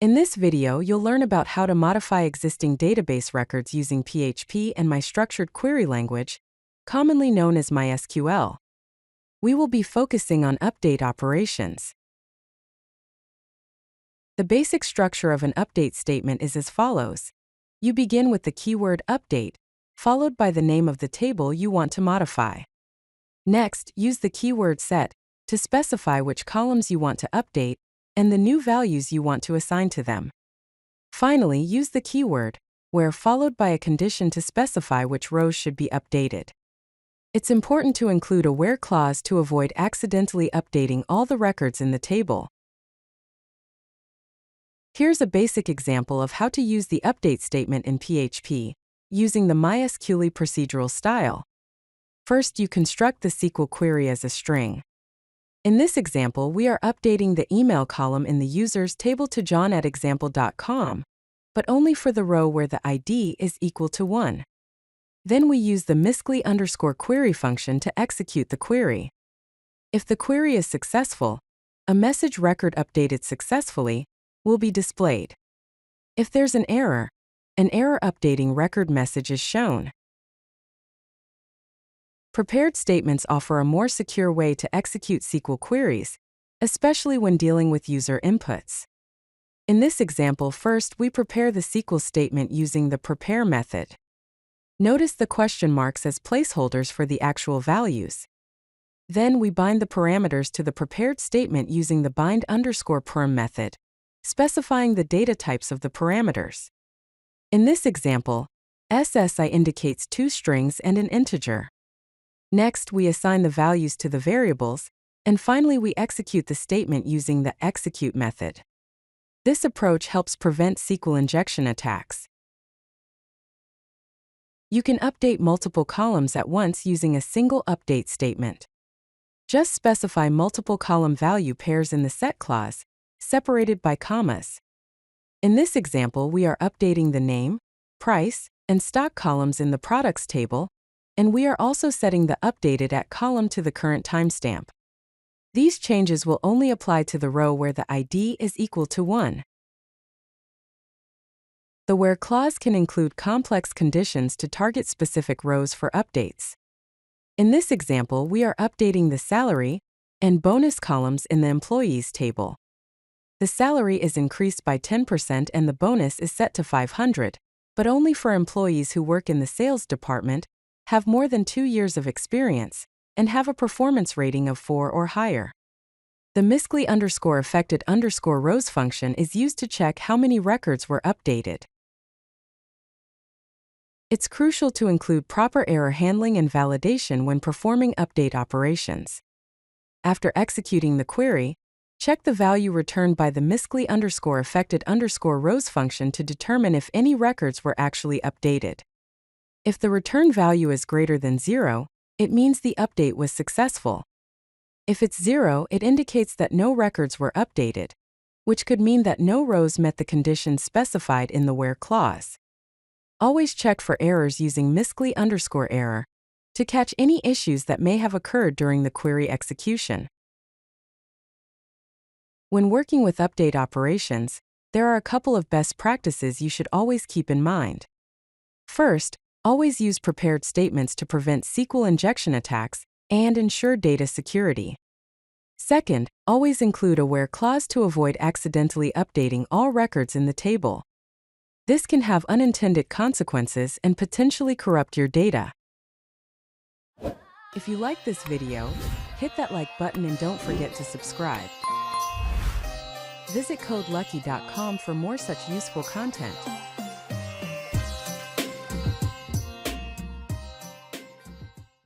In this video, you'll learn about how to modify existing database records using PHP and MySQL query language, commonly known as MySQL. We will be focusing on update operations. The basic structure of an update statement is as follows. You begin with the keyword update, followed by the name of the table you want to modify. Next, use the keyword set to specify which columns you want to update and the new values you want to assign to them. Finally, use the keyword where followed by a condition to specify which rows should be updated. It's important to include a where clause to avoid accidentally updating all the records in the table. Here's a basic example of how to use the update statement in PHP, using the MySQL procedural style. First, you construct the SQL query as a string. In this example, we are updating the email column in the users table to john@example.com, but only for the row where the ID is equal to 1. Then we use the MySQL_query function to execute the query. If the query is successful, a message record updated successfully will be displayed. If there's an error updating record message is shown. Prepared statements offer a more secure way to execute SQL queries, especially when dealing with user inputs. In this example, first we prepare the SQL statement using the prepare method. Notice the question marks as placeholders for the actual values. Then we bind the parameters to the prepared statement using the bind_perm method, specifying the data types of the parameters. In this example, SSI indicates 2 strings and an integer. Next, we assign the values to the variables, and finally we execute the statement using the execute method. This approach helps prevent SQL injection attacks. You can update multiple columns at once using a single update statement. Just specify multiple column value pairs in the set clause, separated by commas. In this example, we are updating the name, price, and stock columns in the products table, and we are also setting the updated at column to the current timestamp. These changes will only apply to the row where the ID is equal to 1. The where clause can include complex conditions to target specific rows for updates. In this example, we are updating the salary and bonus columns in the employees table. The salary is increased by 10% and the bonus is set to 500, but only for employees who work in the sales department, have more than 2 years of experience, and have a performance rating of 4 or higher. The MySQL_affected_rows function is used to check how many records were updated. It's crucial to include proper error handling and validation when performing update operations. After executing the query, check the value returned by the MySQL_affected_rows function to determine if any records were actually updated. If the return value is greater than 0, it means the update was successful. If it's 0, it indicates that no records were updated, which could mean that no rows met the conditions specified in the where clause. Always check for errors using MySQL_error to catch any issues that may have occurred during the query execution. When working with update operations, there are a couple of best practices you should always keep in mind. First, always use prepared statements to prevent SQL injection attacks and ensure data security. Second, always include a where clause to avoid accidentally updating all records in the table. This can have unintended consequences and potentially corrupt your data. If you like this video, hit that like button and don't forget to subscribe. Visit codelucky.com for more such useful content.